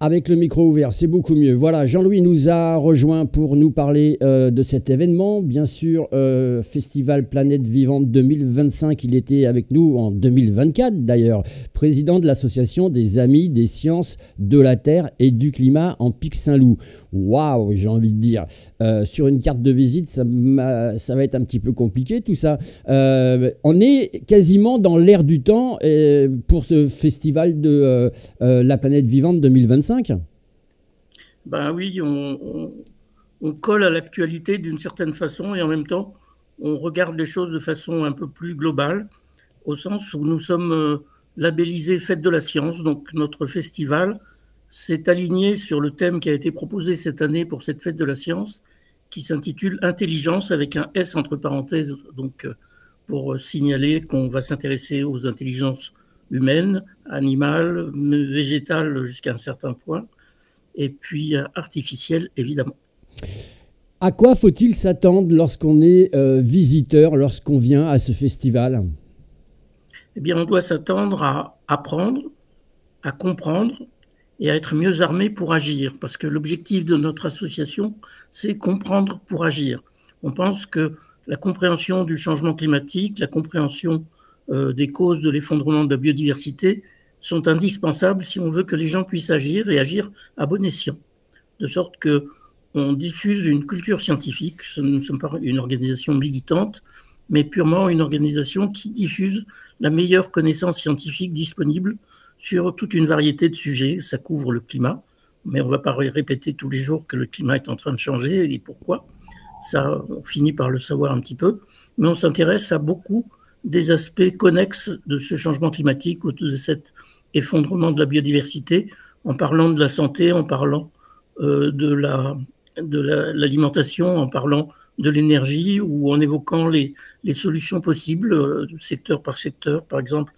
avec le micro ouvert, c'est beaucoup mieux. Voilà, Jean-Louis nous a rejoint pour nous parler de cet événement. Bien sûr, Festival Planète Vivante 2025, il était avec nous en 2024 d'ailleurs, président de l'association des Amis des Sciences de la Terre et du Climat en Pic-Saint-Loup. Waouh, j'ai envie de dire. Sur une carte de visite, ça va être un petit peu compliqué tout ça. On est quasiment dans l'air du temps pour ce festival de la Planète Vivante 2025. Ben oui, on colle à l'actualité d'une certaine façon et en même temps, on regarde les choses de façon un peu plus globale, au sens où nous sommes labellisés Fête de la Science. Donc notre festival s'est aligné sur le thème qui a été proposé cette année pour cette Fête de la Science, qui s'intitule Intelligence avec un S entre parenthèses, donc pour signaler qu'on va s'intéresser aux intelligences humaines, animales, végétales jusqu'à un certain point, et puis artificielles, évidemment. À quoi faut-il s'attendre lorsqu'on est visiteur, lorsqu'on vient à ce festival? Eh bien, on doit s'attendre à apprendre, à comprendre et à être mieux armé pour agir, parce que l'objectif de notre association, c'est comprendre pour agir. On pense que la compréhension du changement climatique, la compréhension des causes de l'effondrement de la biodiversité sont indispensables si on veut que les gens puissent agir et agir à bon escient. De sorte qu'on diffuse une culture scientifique. Nous ne sommes pas une organisation militante, mais purement une organisation qui diffuse la meilleure connaissance scientifique disponible sur toute une variété de sujets. Ça couvre le climat, mais on ne va pas répéter tous les jours que le climat est en train de changer et pourquoi. Ça, on finit par le savoir un petit peu, mais on s'intéresse à beaucoup des aspects connexes de ce changement climatique ou de cet effondrement de la biodiversité, en parlant de la santé, en parlant de l'alimentation, en parlant de l'énergie ou en évoquant les solutions possibles, secteur par secteur. Par exemple,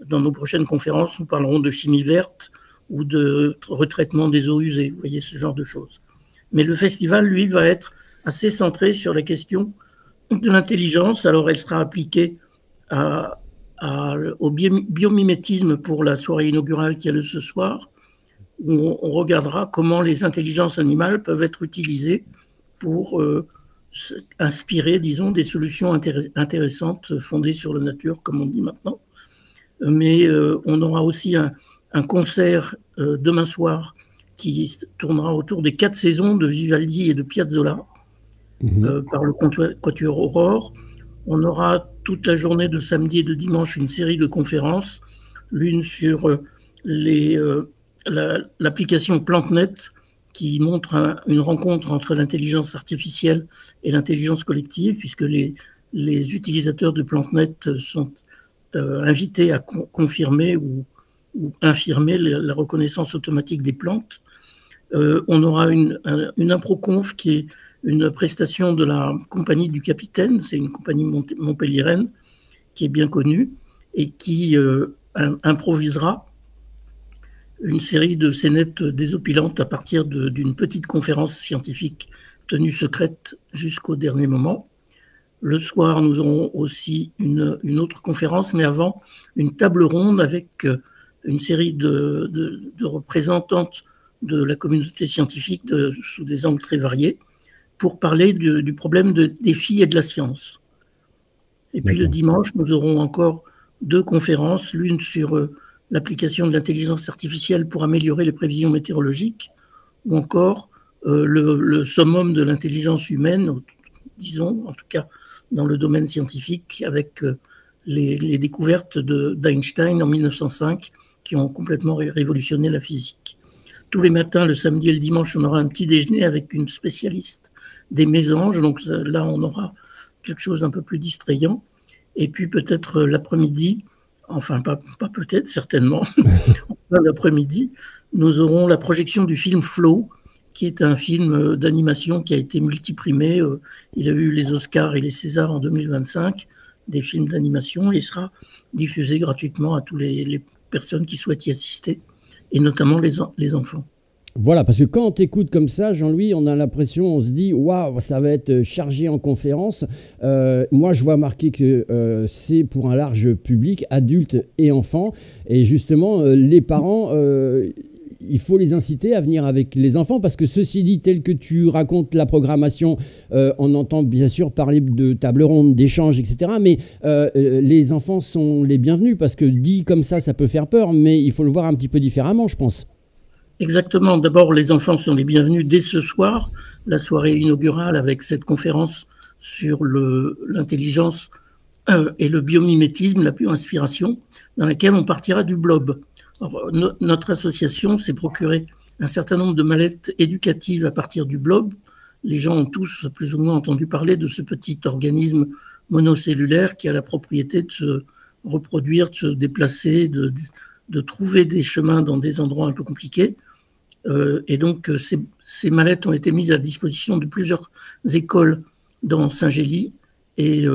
dans nos prochaines conférences, nous parlerons de chimie verte ou de retraitement des eaux usées, vous voyez, ce genre de choses. Mais le festival, lui, va être assez centré sur la question de l'intelligence. Alors, elle sera appliquée au biomimétisme pour la soirée inaugurale qui a lieu ce soir, où on regardera comment les intelligences animales peuvent être utilisées pour inspirer, disons, des solutions intéressantes fondées sur la nature, comme on dit maintenant. Mais on aura aussi un concert demain soir qui tournera autour des 4 saisons de Vivaldi et de Piazzolla par le Quatuor Aurore. On aura toute la journée de samedi et de dimanche une série de conférences, l'une sur l'application PlanteNet qui montre une rencontre entre l'intelligence artificielle et l'intelligence collective, puisque les utilisateurs de PlanteNet sont invités à confirmer ou infirmer la reconnaissance automatique des plantes. On aura une improconf qui est une prestation de la compagnie du Capitaine, c'est une compagnie montpelliéraine qui est bien connue et qui improvisera une série de scénettes désopilantes à partir d'une petite conférence scientifique tenue secrète jusqu'au dernier moment. Le soir, nous aurons aussi une autre conférence, mais avant, une table ronde avec une série de représentantes de la communauté scientifique sous des angles très variés pour parler du problème des filles et de la science. Et puis le dimanche, nous aurons encore 2 conférences, l'une sur l'application de l'intelligence artificielle pour améliorer les prévisions météorologiques, ou encore le summum de l'intelligence humaine, disons, en tout cas dans le domaine scientifique, avec les découvertes d'Einstein en 1905 qui ont complètement révolutionné la physique. Tous les matins, le samedi et le dimanche, on aura un petit déjeuner avec une spécialiste des mésanges. Donc là, on aura quelque chose d'un peu plus distrayant. Et puis peut-être l'après-midi, enfin pas peut-être, certainement, l'après-midi, nous aurons la projection du film Flow, qui est un film d'animation qui a été multiprimé. Il a eu les Oscars et les Césars en 2025, des films d'animation, et il sera diffusé gratuitement à toutes les personnes qui souhaitent y assister, et notamment les enfants. Voilà, parce que quand on t'écoute comme ça, Jean-Louis, on a l'impression, on se dit, waouh, ça va être chargé en conférences. Moi, je vois marqué que c'est pour un large public, adultes et enfants. Et justement, les parents, il faut les inciter à venir avec les enfants, parce que ceci dit, tel que tu racontes la programmation, on entend bien sûr parler de table ronde, d'échanges, etc. Mais les enfants sont les bienvenus, parce que dit comme ça peut faire peur, mais il faut le voir un petit peu différemment, je pense. Exactement. D'abord, les enfants sont les bienvenus dès ce soir, la soirée inaugurale avec cette conférence sur l'intelligence et le biomimétisme, la bioinspiration, dans laquelle on partira du blob. Alors, notre association s'est procuré un certain nombre de mallettes éducatives à partir du blob. Les gens ont tous plus ou moins entendu parler de ce petit organisme monocellulaire qui a la propriété de se reproduire, de se déplacer, de trouver des chemins dans des endroits un peu compliqués. Et donc, ces mallettes ont été mises à disposition de plusieurs écoles dans Saint-Gély, et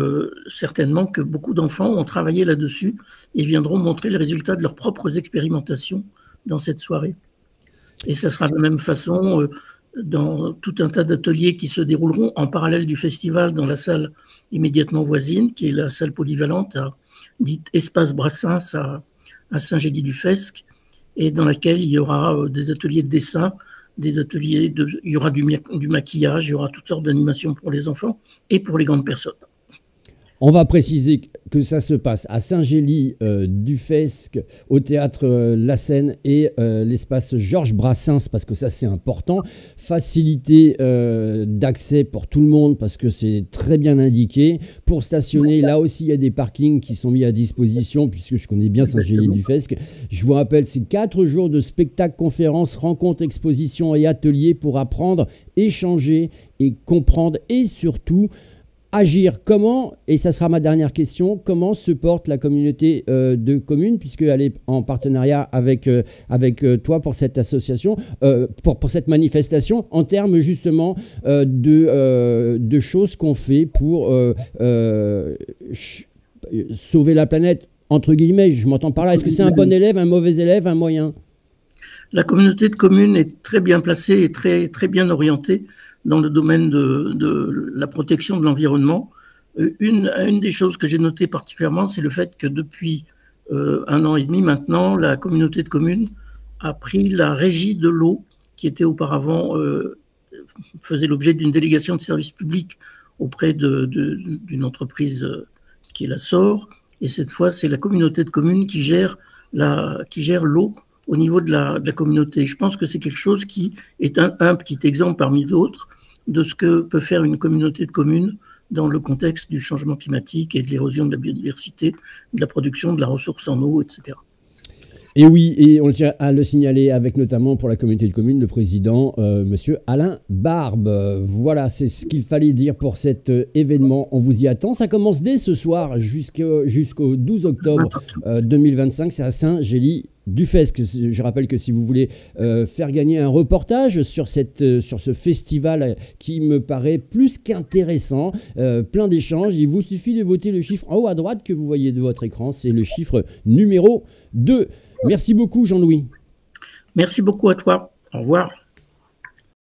certainement que beaucoup d'enfants ont travaillé là-dessus et viendront montrer les résultats de leurs propres expérimentations dans cette soirée. Et ça sera de la même façon dans tout un tas d'ateliers qui se dérouleront en parallèle du festival dans la salle immédiatement voisine, qui est la salle polyvalente, dite Espace Brassens à Saint-Gély-du-Fesque, et dans laquelle il y aura des ateliers de dessin, il y aura du maquillage, il y aura toutes sortes d'animations pour les enfants et pour les grandes personnes. On va préciser que ça se passe à Saint-Gély-du-Fesque, au théâtre La Seine et l'espace Georges Brassens, parce que ça c'est important. Facilité d'accès pour tout le monde, parce que c'est très bien indiqué. Pour stationner, là aussi il y a des parkings qui sont mis à disposition, puisque je connais bien Saint-Gély-du-Fesque. Je vous rappelle, c'est 4 jours de spectacles, conférences, rencontres, expositions et ateliers pour apprendre, échanger et comprendre, et surtout agir. Comment, et ça sera ma dernière question, comment se porte la communauté de communes, puisqu'elle est en partenariat avec toi pour cette association, pour cette manifestation, en termes justement de choses qu'on fait pour sauver la planète, entre guillemets, je m'entends par là. Est-ce que c'est un bon élève, un mauvais élève, un moyen? La communauté de communes est très bien placée et très, très bien orientée dans le domaine de la protection de l'environnement. Une des choses que j'ai notées particulièrement, c'est le fait que depuis 1 an et demi maintenant, la communauté de communes a pris la régie de l'eau, qui était auparavant, faisait l'objet d'une délégation de service public auprès d'une entreprise qui est la SOR. Et cette fois, c'est la communauté de communes qui gère l'eau au niveau de la communauté. Je pense que c'est quelque chose qui est un petit exemple parmi d'autres de ce que peut faire une communauté de communes dans le contexte du changement climatique et de l'érosion de la biodiversité, de la production de la ressource en eau, etc. Et oui, et on tient à le signaler avec notamment pour la communauté de communes le président, monsieur Alain Barbe. Voilà, c'est ce qu'il fallait dire pour cet événement. On vous y attend. Ça commence dès ce soir jusqu'au 12 octobre 2025. C'est à Saint-Gély-du-Fesque. Je rappelle que si vous voulez faire gagner un reportage sur ce festival qui me paraît plus qu'intéressant, plein d'échanges, il vous suffit de voter le chiffre en haut à droite que vous voyez de votre écran. C'est le chiffre numéro 2. Merci beaucoup, Jean-Louis. Merci beaucoup à toi. Au revoir.